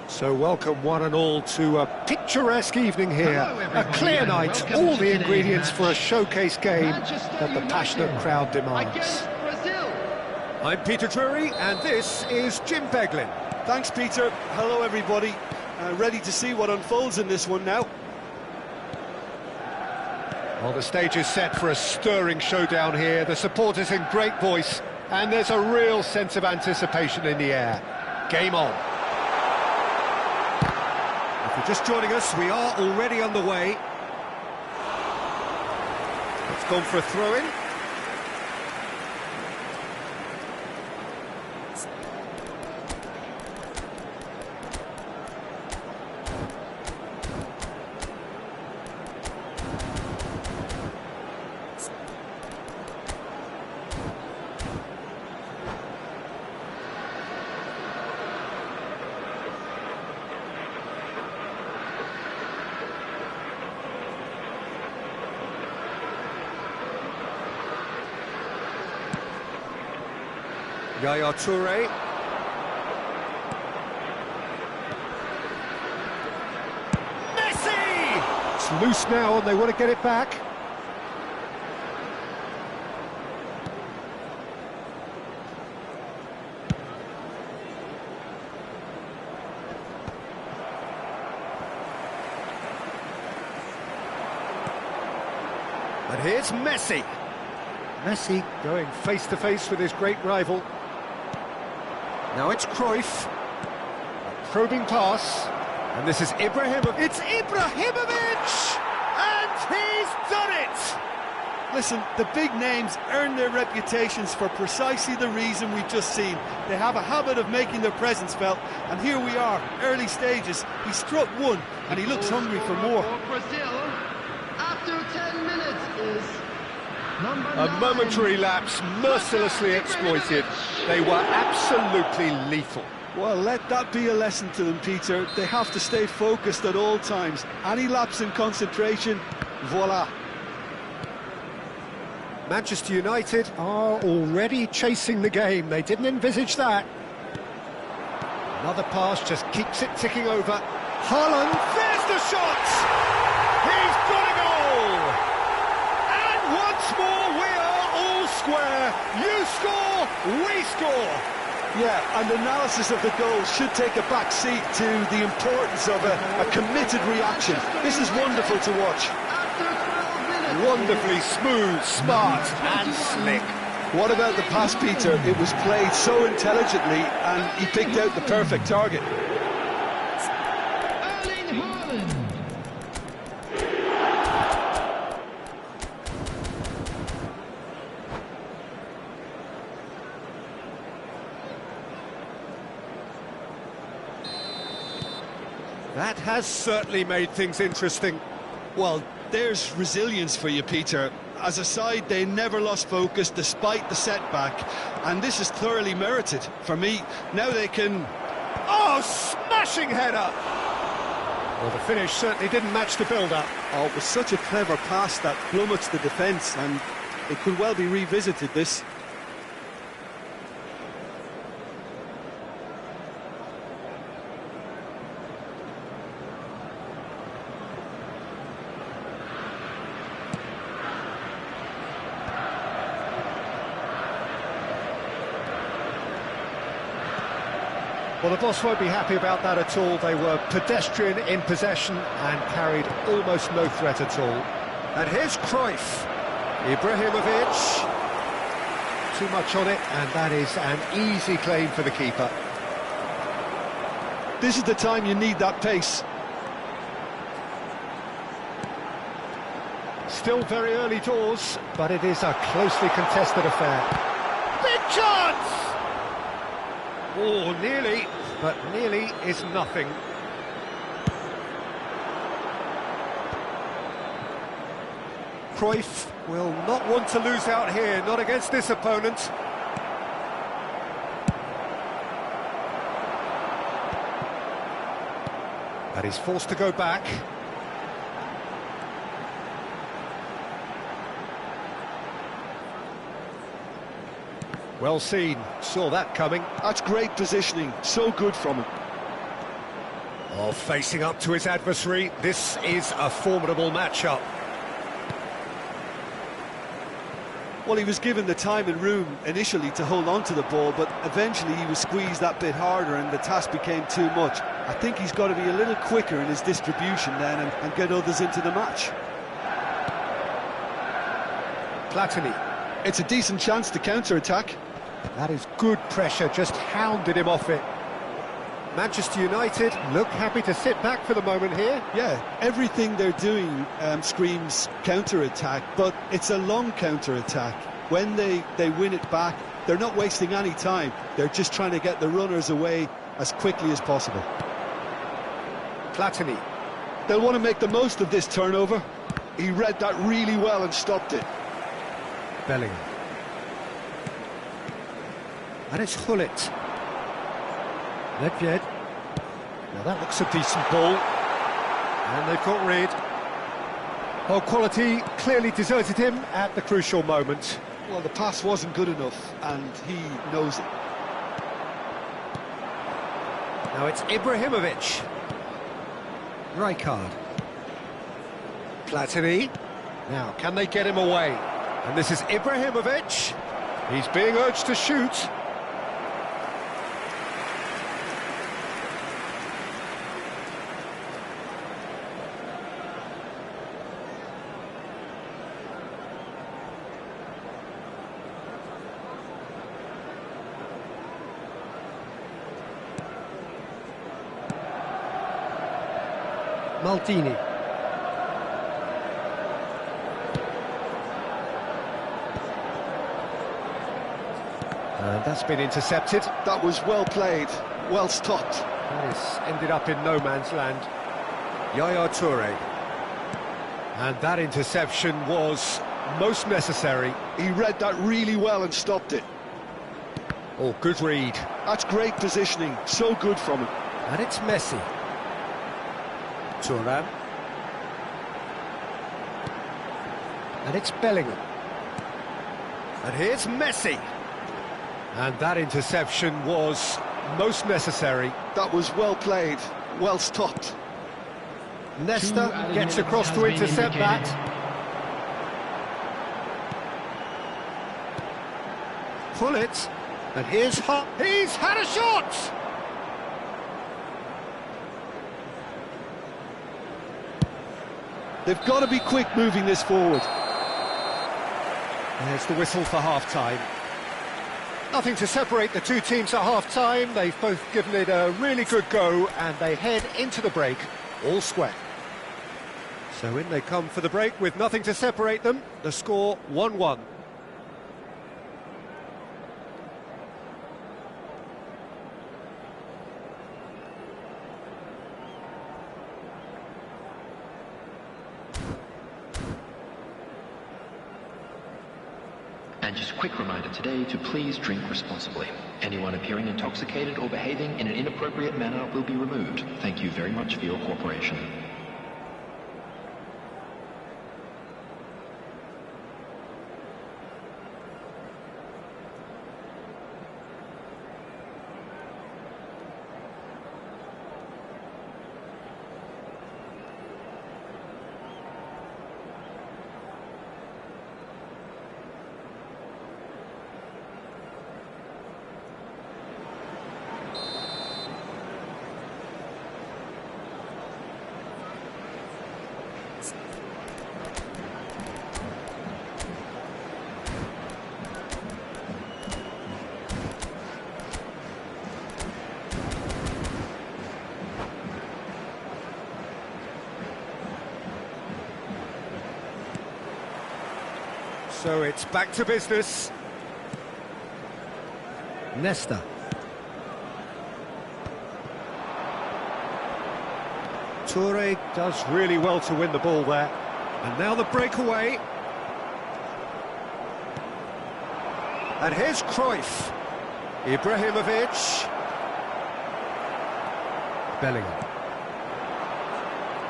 So welcome one and all to a picturesque evening here, a clear night, all the ingredients for a showcase game that the passionate crowd demands. I'm Peter Drury and this is Jim Beglin. Thanks Peter, hello everybody, ready to see what unfolds in this one now. Well, the stage is set for a stirring showdown here, the supporters in great voice, and there's a real sense of anticipation in the air. Game on. If you're just joining us, we are already underway. It's gone for a throw-in. Yaya Toure. Messi! It's loose now and they want to get it back. here's Messi. Messi going face-to-face with his great rival. Now it's Cruyff. A probing pass. And this is Ibrahimovic. It's Ibrahimovic! And he's done it! Listen, the big names earn their reputations for precisely the reason we've just seen. They have a habit of making their presence felt, and here we are, early stages. He struck one, and he looks hungry for more. Brazil, after 10 minutes, is A momentary lapse, mercilessly exploited. They were absolutely lethal. Well, let that be a lesson to them, Peter. They have to stay focused at all times. Any lapse in concentration, voila. Manchester United are already chasing the game. They didn't envisage that. Another pass just keeps it ticking over. Haaland, there's the shot! He's got a goal! And once more we are all square. You score, we score. Yeah, and analysis of the goal should take a back seat to the importance of a committed reaction. This is wonderful to watch. Wonderfully smooth, smart and slick. What about the pass, Peter? It was played so intelligently and he picked out the perfect target. Erling Haaland. That has certainly made things interesting. Well, there's resilience for you, Peter. As a side, they never lost focus despite the setback, and this is thoroughly merited. For me, now they can... Oh, smashing header! Well, the finish certainly didn't match the build-up. Oh, it was such a clever pass that flummoxed the defence, and it could well be revisited, this. Well, the boss won't be happy about that at all. They were pedestrian in possession and carried almost no threat at all. And here's Cruyff. Ibrahimovic. Too much on it, and that is an easy claim for the keeper. This is the time you need that pace. Still very early doors, but it is a closely contested affair. Big chance! Oh, nearly, but nearly is nothing. Cruyff will not want to lose out here, not against this opponent. But he's forced to go back. Well seen, saw that coming. That's great positioning, so good from him. Oh, facing up to his adversary, this is a formidable matchup. Well, he was given the time and room initially to hold on to the ball, but eventually he was squeezed that bit harder and the task became too much. I think he's got to be a little quicker in his distribution then and get others into the match. Platini. It's a decent chance to counter-attack. That is good pressure, just hounded him off it. Manchester United look happy to sit back for the moment here. Yeah, everything they're doing screams counter-attack, but it's a long counter-attack. When they win it back, they're not wasting any time. They're just trying to get the runners away as quickly as possible. Platini. They'll want to make the most of this turnover. He read that really well and stopped it. Bellingham. And it's Hullet. Nedved. Now that looks a decent ball. And they've got rid. Oh, quality clearly deserted him at the crucial moment. Well, the pass wasn't good enough, and he knows it. Now it's Ibrahimovic. Rijkaard. Platini. Now, can they get him away? And this is Ibrahimovic. He's being urged to shoot. Maldini. And that's been intercepted. That was well played, well stopped. That is ended up in no man's land. Yaya Toure. And that interception was most necessary. He read that really well and stopped it. Oh, good read. That's great positioning, so good from him. And it's Messi. Thuram. And it's Bellingham. And here's Messi. And that interception was most necessary. That was well played, well stopped. Nesta gets across to intercept that. Pull it. And he's had a shot! They've got to be quick moving this forward. There's the whistle for half-time. Nothing to separate the two teams at half-time. They've both given it a really good go, and they head into the break all square. So in they come for the break with nothing to separate them. The score 1-1. And just a quick reminder today to please drink responsibly. Anyone appearing intoxicated or behaving in an inappropriate manner will be removed. Thank you very much for your cooperation. So it's back to business. Nesta. Toure does really well to win the ball there. And now the breakaway. And here's Cruyff. Ibrahimovic. Bellingham.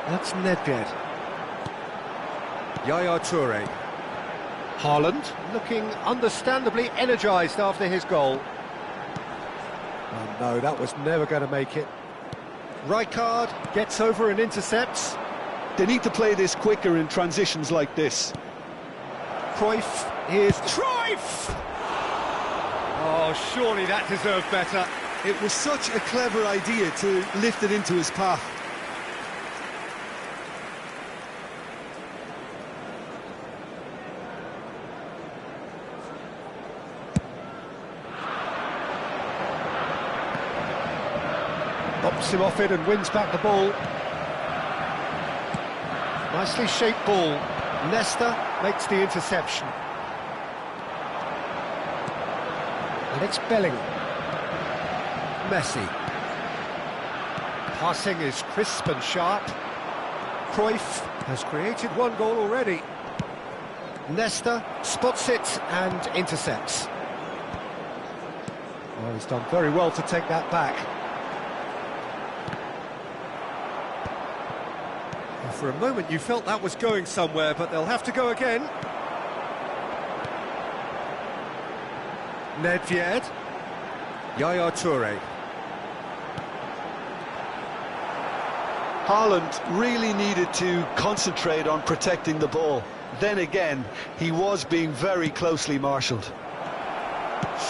That's Nedved. Yaya Toure. Haaland, looking understandably energised after his goal. Oh no, that was never going to make it. Rijkaard gets over and intercepts. They need to play this quicker in transitions like this. Cruyff, here's Cruyff! Oh, surely that deserved better. It was such a clever idea to lift it into his path. Bops him off it and wins back the ball. Nicely shaped ball. Nesta makes the interception. And it's Bellingham. Messi. Passing is crisp and sharp. Cruyff has created one goal already. Nesta spots it and intercepts. Well, he's done very well to take that back. For a moment you felt that was going somewhere, but they'll have to go again. Nedved. Yaya Toure. Haaland really needed to concentrate on protecting the ball. Then again, he was being very closely marshalled.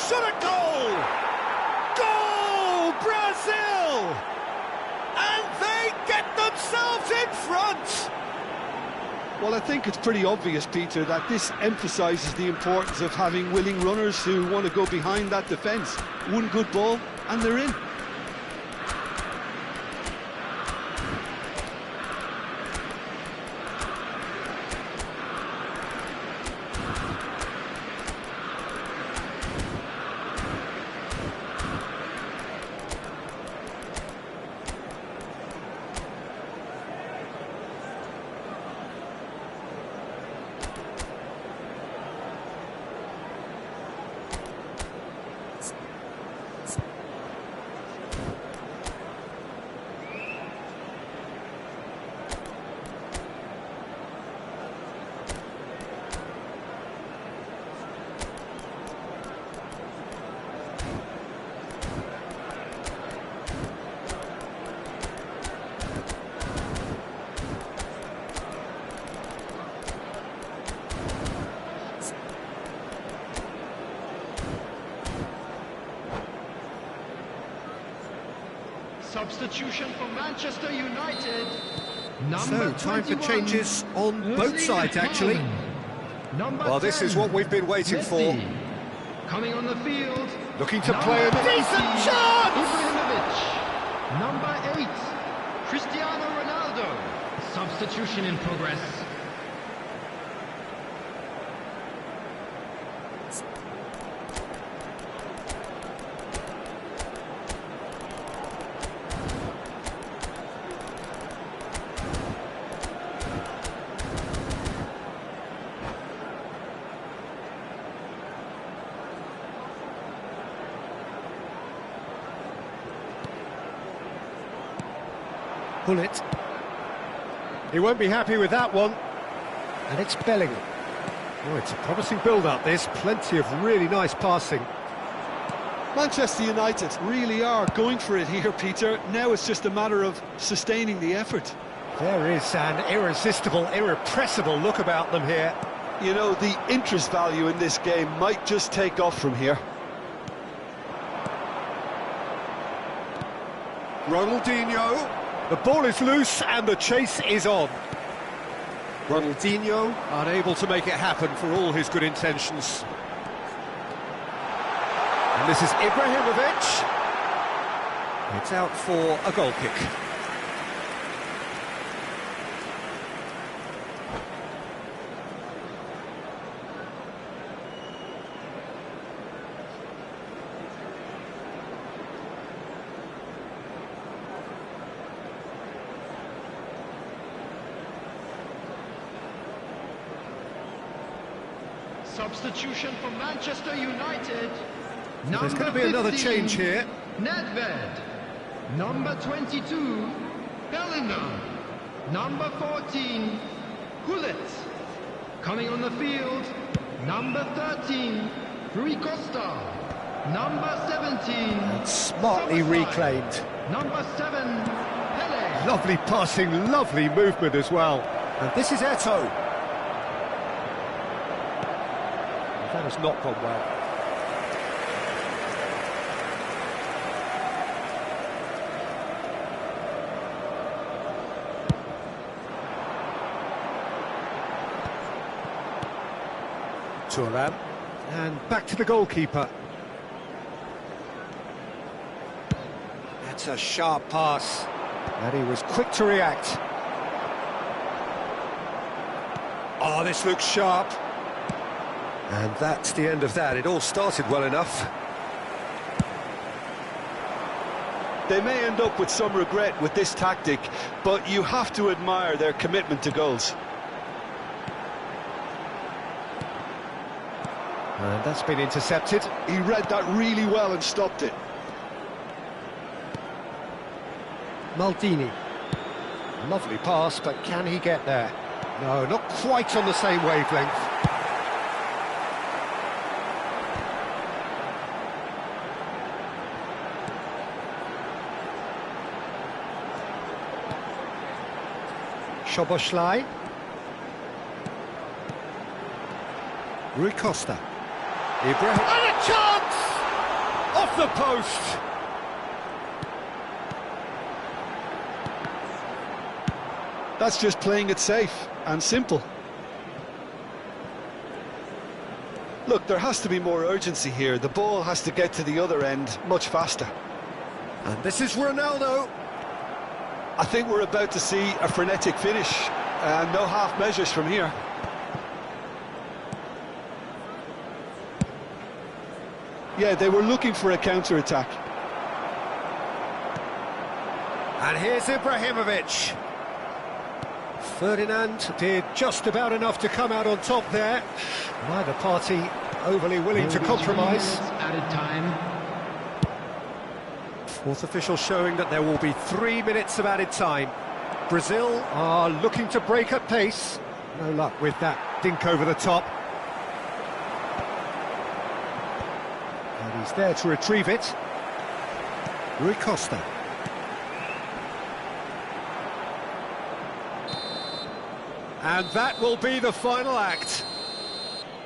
Shot a goal! Goal! Brazil! And they get themselves in front! Well, I think it's pretty obvious, Peter, that this emphasises the importance of having willing runners who want to go behind that defence. One good ball, and they're in. Substitution for Manchester United. So, time for changes on both sides, actually. Well, this is what we've been waiting for. Coming on the field. Looking to play a decent chance! Ibrahimovic. Number 8, Cristiano Ronaldo. Substitution in progress. Bullet. He won't be happy with that one. And it's Bellingham. Oh, it's a promising build-up, this. Plenty of really nice passing. Manchester United really are going for it here, Peter. Now it's just a matter of sustaining the effort. There is an irresistible, irrepressible look about them here. You know, the interest value in this game might just take off from here. Ronaldinho. The ball is loose and the chase is on. Ronaldinho unable to make it happen for all his good intentions. And this is Ibrahimovic. It's out for a goal kick. Substitution for Manchester United. There's going to be another change here. Nedved. Number 22, Bellingham. Number 14, Gullit. Coming on the field, number 13, Rui Costa. Number 17, Smartly reclaimed. Number 7, Pele. Lovely passing, lovely movement as well. And this is Eto'o. That has not gone well. Thuram. And back to the goalkeeper. That's a sharp pass. And he was quick to react. Oh, this looks sharp. And that's the end of that. It all started well enough. They may end up with some regret with this tactic, but you have to admire their commitment to goals. And that's been intercepted. He read that really well and stopped it. Maldini. Lovely pass, but can he get there? No, not quite on the same wavelength. Szoboszlai. Rui Costa. Ibrahim. And a chance! Off the post! That's just playing it safe and simple. Look, there has to be more urgency here. The ball has to get to the other end much faster. And this is Ronaldo. I think we're about to see a frenetic finish, and no half measures from here. Yeah, they were looking for a counter-attack. And here's Ibrahimovic. Ferdinand did just about enough to come out on top there. Neither party overly willing to compromise. Added time. Fourth official showing that there will be 3 minutes of added time. Brazil are looking to break at pace. No luck with that dink over the top. And he's there to retrieve it. Rui Costa. And that will be the final act.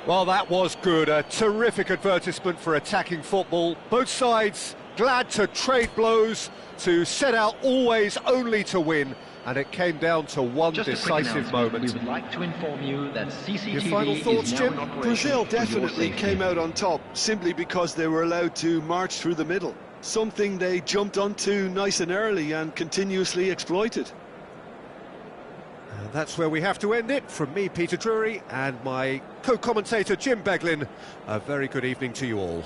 Well, that was good. A terrific advertisement for attacking football. Both sides glad to trade blows, to set out always only to win, and it came down to one decisive moment. We would like to inform you that CCTV Your final thoughts, is now Jim? in operation Brazil for your definitely safety. came out on top simply because they were allowed to march through the middle. Something they jumped onto nice and early and continuously exploited. And that's where we have to end it. From me, Peter Drury, and my co-commentator, Jim Beglin, a very good evening to you all.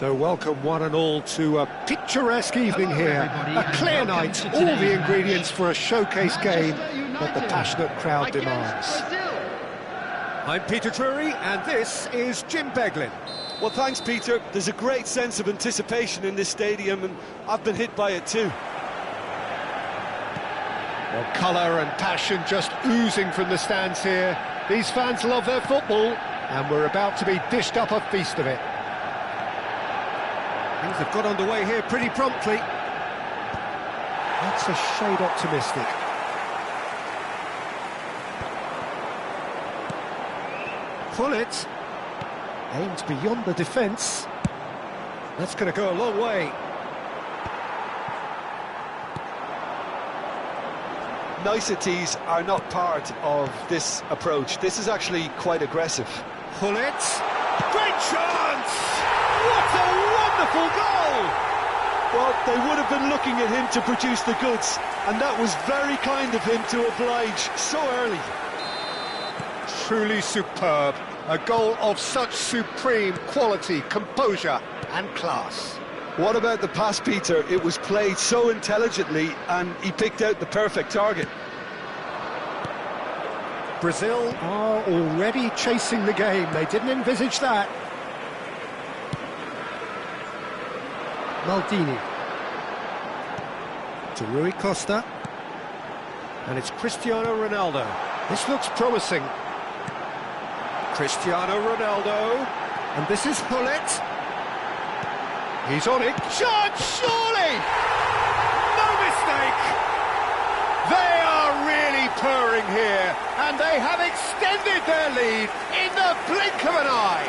So welcome one and all to a picturesque evening here. A clear night, all the ingredients for a showcase game that the passionate crowd demands. I'm Peter Drury, and this is Jim Beglin. Well, thanks, Peter. There's a great sense of anticipation in this stadium, and I've been hit by it too. Well, colour and passion just oozing from the stands here. These fans love their football, and we're about to be dished up a feast of it. Things have got underway here pretty promptly. That's a shade optimistic. Pullet aimed beyond the defence. That's going to go a long way. Niceties are not part of this approach. This is actually quite aggressive. Pullet, great chance! What a wonderful goal! Well, they would have been looking at him to produce the goods, and that was very kind of him to oblige so early. Truly superb. A goal of such supreme quality, composure and class. What about the pass, Peter? It was played so intelligently, and he picked out the perfect target. Brazil are already chasing the game. They didn't envisage that. Maldini. To Rui Costa. And it's Cristiano Ronaldo. This looks promising. Cristiano Ronaldo. And this is Hullet. He's on it. Shot, surely! No mistake! They are really purring here, and they have extended their lead in the blink of an eye.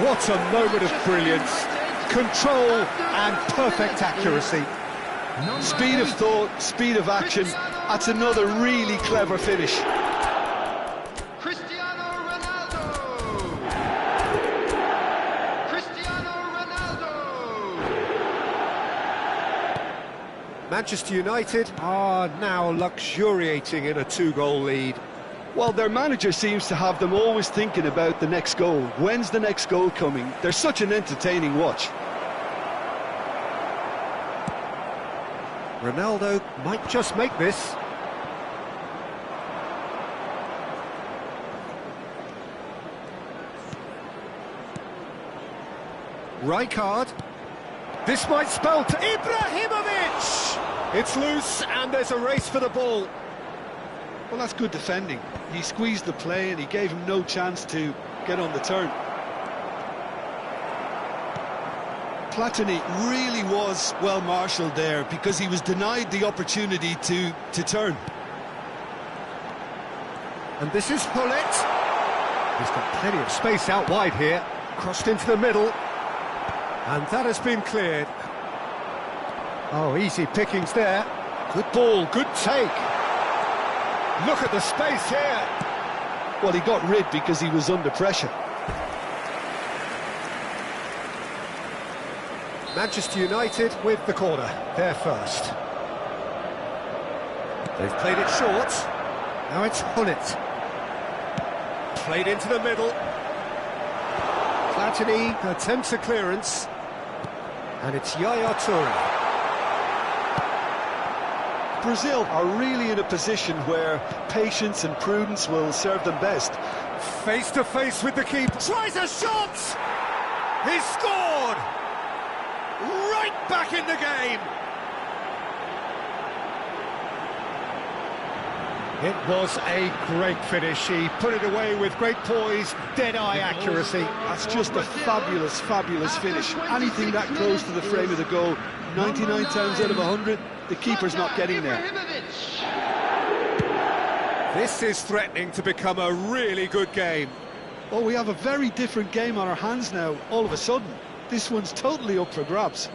What a moment of brilliance. Control and perfect accuracy. Speed of thought, speed of action. That's another really clever finish. Cristiano Ronaldo! Cristiano Ronaldo! Manchester United are now luxuriating in a two-goal lead. Well, their manager seems to have them always thinking about the next goal. When's the next goal coming? They're such an entertaining watch. Ronaldo might just make this. Rijkaard. This might spell to Ibrahimovic! It's loose and there's a race for the ball. Well, that's good defending. He squeezed the play and he gave him no chance to get on the turn. Platini really was well marshalled there because he was denied the opportunity to turn. And this is Hullet. He's got plenty of space out wide here. Crossed into the middle. And that has been cleared. Oh, easy pickings there. Good ball, good take. Look at the space here. Well, he got rid because he was under pressure. Manchester United with the corner. They're first. They've played it short. Now it's Hullet. Played into the middle. Platini attempts a clearance. And it's Yaya Toure. Brazil are really in a position where patience and prudence will serve them best. Face to face with the keeper. Tries a shot! He's scored! Right back in the game! It was a great finish. He put it away with great poise, dead-eye accuracy. That's just a fabulous, fabulous finish. Anything that close to the frame of the goal, 99 times out of 100, the keeper's not getting there. This is threatening to become a really good game. Oh, we have a very different game on our hands now, all of a sudden. This one's totally up for grabs.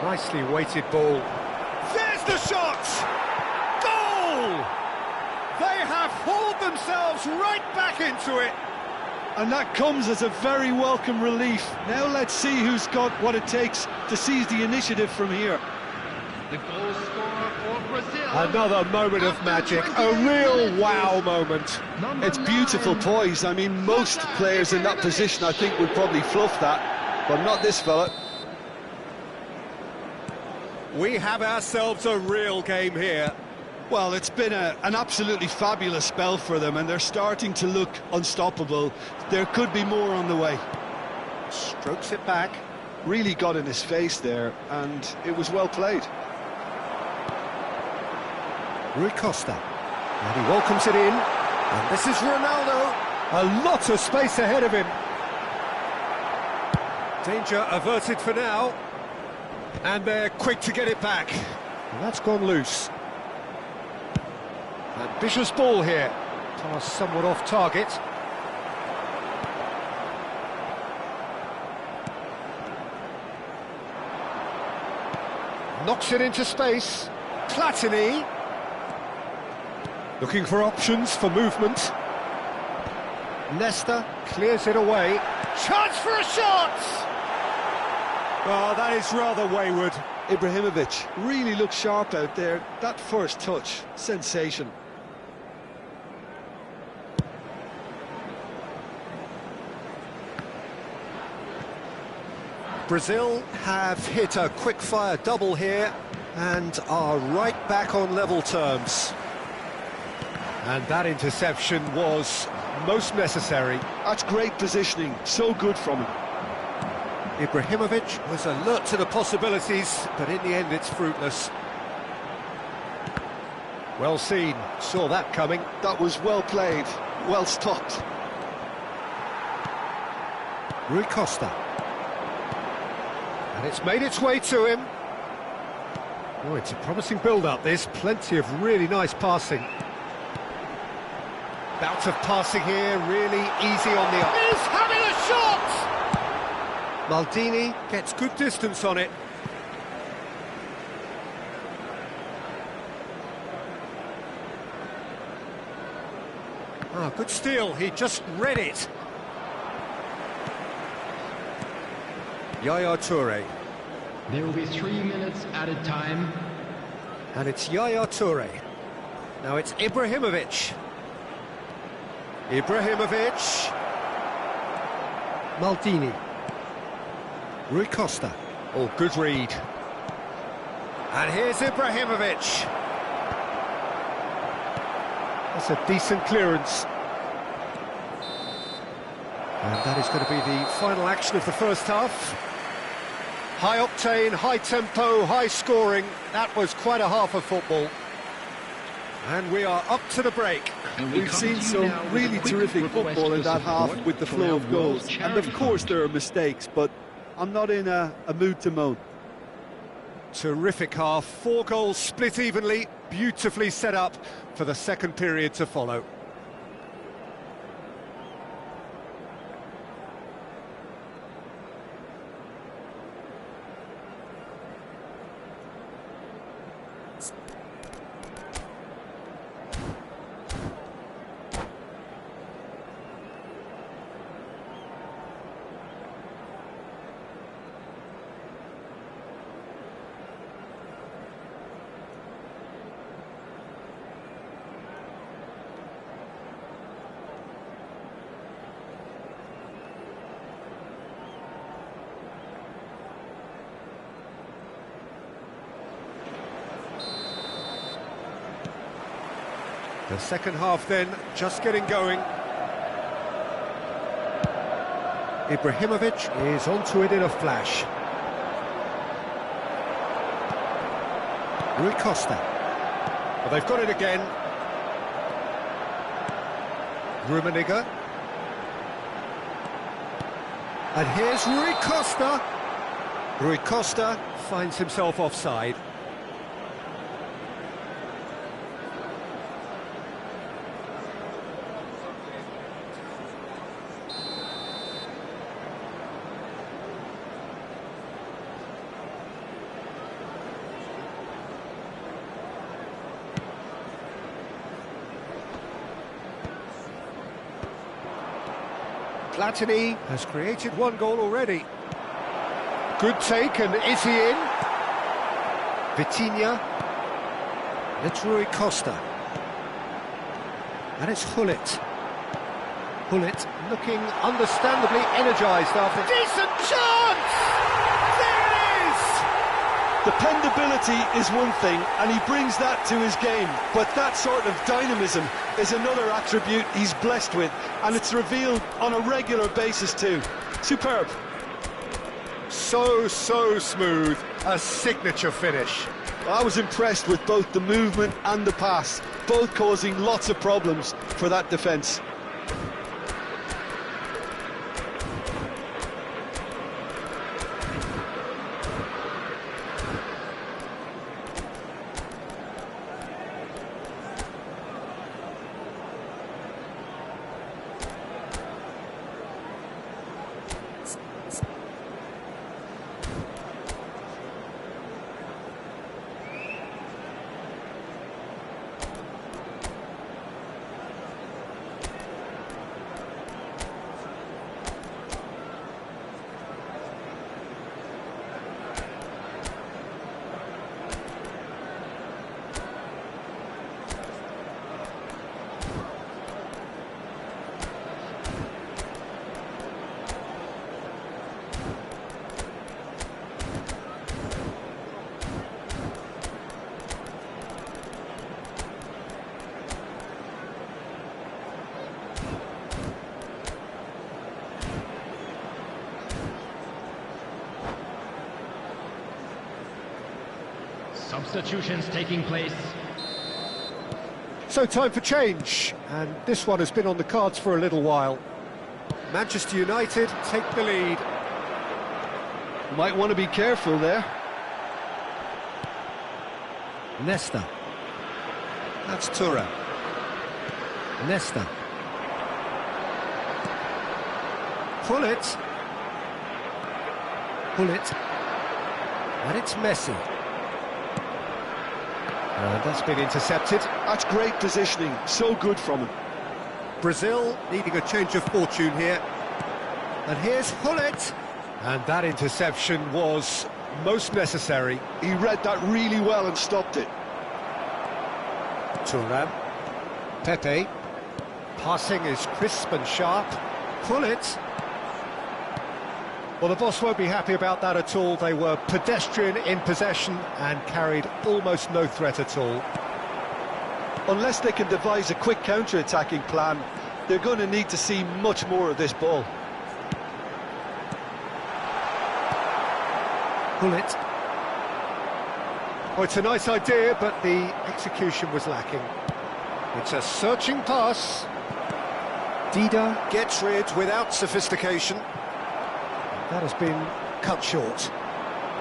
Nicely weighted ball. There's the shot! Goal! They have hauled themselves right back into it. And that comes as a very welcome relief. Now let's see who's got what it takes to seize the initiative from here. The goal scorer for Brazil. Another moment of magic, a real wow moment. It's beautiful poise. I mean, most players in that position, I think, would probably fluff that, but not this fella. We have ourselves a real game here. Well, it's been an absolutely fabulous spell for them, and they're starting to look unstoppable. There could be more on the way. Strokes it back. Really got in his face there, and it was well played. Rui Costa. And he welcomes it in. And this is Ronaldo. A lot of space ahead of him. Danger averted for now. And they're quick to get it back. And that's gone loose. Ambitious ball here. Pass somewhat off target. Knocks it into space. Platini. Looking for options for movement. Nesta clears it away. Chance for a shot! Oh, that is rather wayward. Ibrahimovic really looks sharp out there. That first touch, sensation. Brazil have hit a quick-fire double here and are right back on level terms. And that interception was most necessary. That's great positioning, so good from him. Ibrahimovic was alert to the possibilities, but in the end it's fruitless. Well seen, saw that coming. That was well played, well stopped. Rui Costa. And it's made its way to him. Oh, it's a promising build-up, this. Plenty of really nice passing. Bout of passing here, really easy on the... He's having a shot! Maldini gets good distance on it. Ah, good steal, he just read it. Yaya Toure. There will be 3 minutes added time. And it's Yaya Toure. Now it's Ibrahimovic. Ibrahimovic. Maldini. Rui Costa. Oh, good read. And here's Ibrahimovic. That's a decent clearance. And that is going to be the final action of the first half. High octane, high tempo, high scoring. That was quite a half of football. And we are up to the break. We've seen some really terrific football in that half with the flow of goals. And of course there are mistakes, but I'm not in a mood to moan. Terrific half, 4 goals split evenly, beautifully set up for the second period to follow. The second half then, just getting going. Ibrahimovic is onto it in a flash. Rui Costa. Well, they've got it again. Rummenigge. And here's Rui Costa. Rui Costa finds himself offside. Platini has created one goal already. Good take, and is he in? Vitinha. It's Rui Costa. And it's Gullit. Gullit looking understandably energised after... Decent chance! There it is! Dependability is one thing, and he brings that to his game, but that sort of dynamism is another attribute he's blessed with, and it's revealed on a regular basis too. Superb. So smooth, a signature finish. I was impressed with both the movement and the pass, both causing lots of problems for that defence. Substitutions taking place. So time for change, and this one has been on the cards for a little while. Manchester United take the lead. Might want to be careful there. Nesta. That's Thuram. Nesta. Gullit. Gullit. And it's Messi. That's been intercepted. That's great positioning, so good from him. Brazil needing a change of fortune here. And here's Gullit. And that interception was most necessary. He read that really well and stopped it. Thuram. Pepe. Passing is crisp and sharp. Gullit. Well, the boss won't be happy about that at all. They were pedestrian in possession and carried almost no threat at all. Unless they can devise a quick counter-attacking plan, they're going to need to see much more of this ball. Gullit. Oh, it's a nice idea, but the execution was lacking. It's a searching pass. Dida gets rid without sophistication. That has been cut short.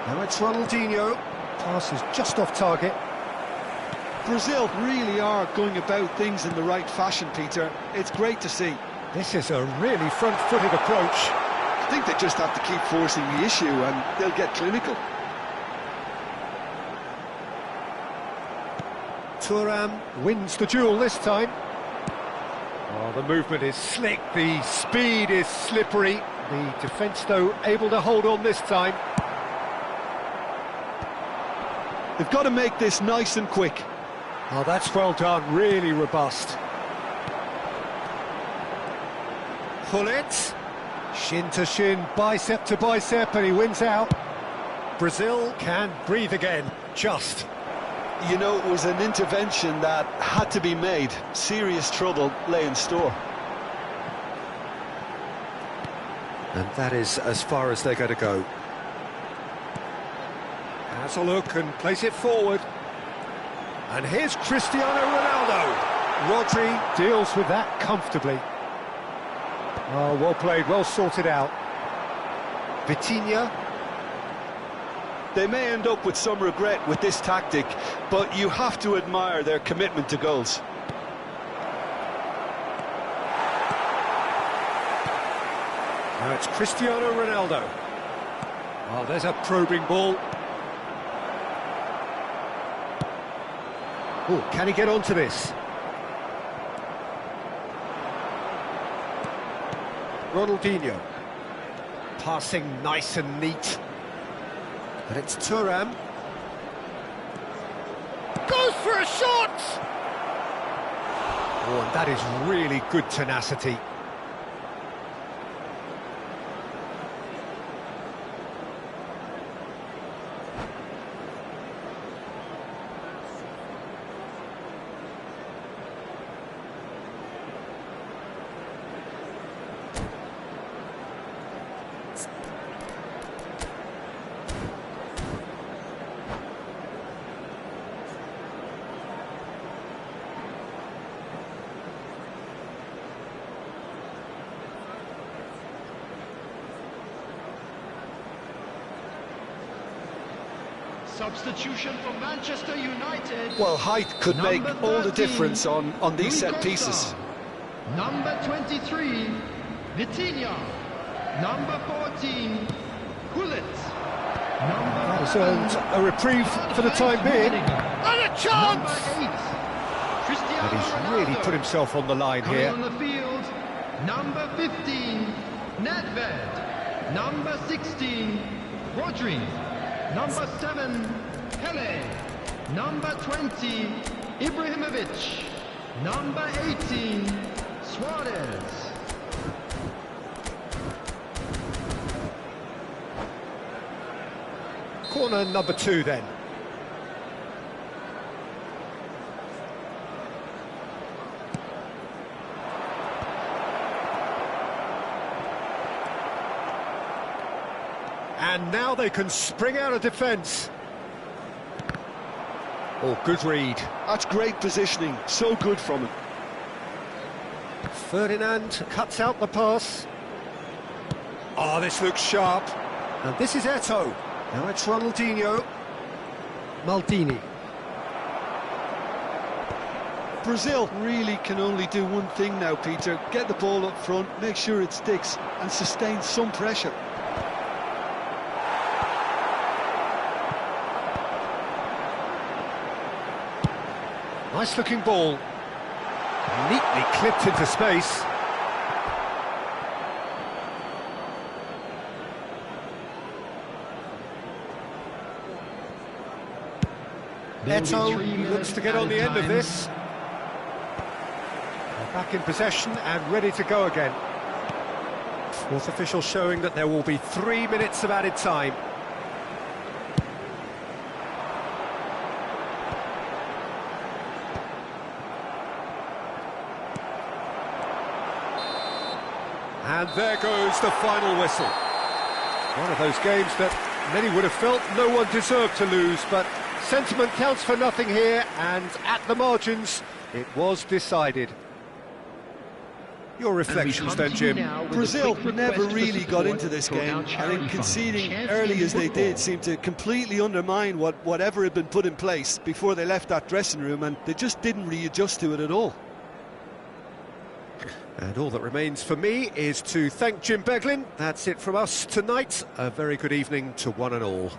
Now it's Ronaldinho. Pass is just off target. Brazil really are going about things in the right fashion, Peter. It's great to see. This is a really front-footed approach. I think they just have to keep forcing the issue and they'll get clinical. Thuram wins the duel this time. Oh, the movement is slick, the speed is slippery. The defence, though, able to hold on this time. They've got to make this nice and quick. Oh, that's well done, really robust. Gullit, shin to shin, bicep to bicep, and he wins out. Brazil can breathe again, just. You know, it was an intervention that had to be made. Serious trouble lay in store. And that is as far as they're going to go. Has a look and plays it forward. And here's Cristiano Ronaldo. Rodri deals with that comfortably. Oh, well played, well sorted out. Vitinha. They may end up with some regret with this tactic, but you have to admire their commitment to goals. Now it's Cristiano Ronaldo. Oh, there's a probing ball. Oh, can he get onto this? Ronaldinho. Passing nice and neat. And it's Thuram. Goes for a shot! Oh, and that is really good tenacity. Substitution for Manchester United. Well, height could make Number all the 13, difference on these set Rui pieces. Costa. Number 23, Vitinha. Number 14, Gullit. That has earned a reprieve for the time being. And a chance! Cristiano And he's Ronaldo. really put himself on the line Coming here. on the field, number 15, Nedved. Number 16, Rodri. Number 7, Pele. Number 20, Ibrahimovic. Number 18, Suarez. Corner number 2 then. And now they can spring out of defence. Oh, good read. That's great positioning, so good from him. Ferdinand cuts out the pass. Oh, this looks sharp. And this is Eto'o. Now it's Ronaldinho. Maldini. Brazil really can only do one thing now, Peter. Get the ball up front, make sure it sticks, and sustain some pressure. Nice looking ball. Neatly clipped into space. Eto'o looks to get on the end of this. They're back in possession and ready to go again. Fourth official showing that there will be 3 minutes of added time. And there goes the final whistle. One of those games that many would have felt no one deserved to lose, but sentiment counts for nothing here, and at the margins, it was decided. Your reflections then, Jim? Brazil never really got into this game. I think conceding early as they did seemed to completely undermine whatever had been put in place before they left that dressing room, and they just didn't readjust to it at all. And all that remains for me is to thank Jim Beglin. That's it from us tonight. A very good evening to one and all.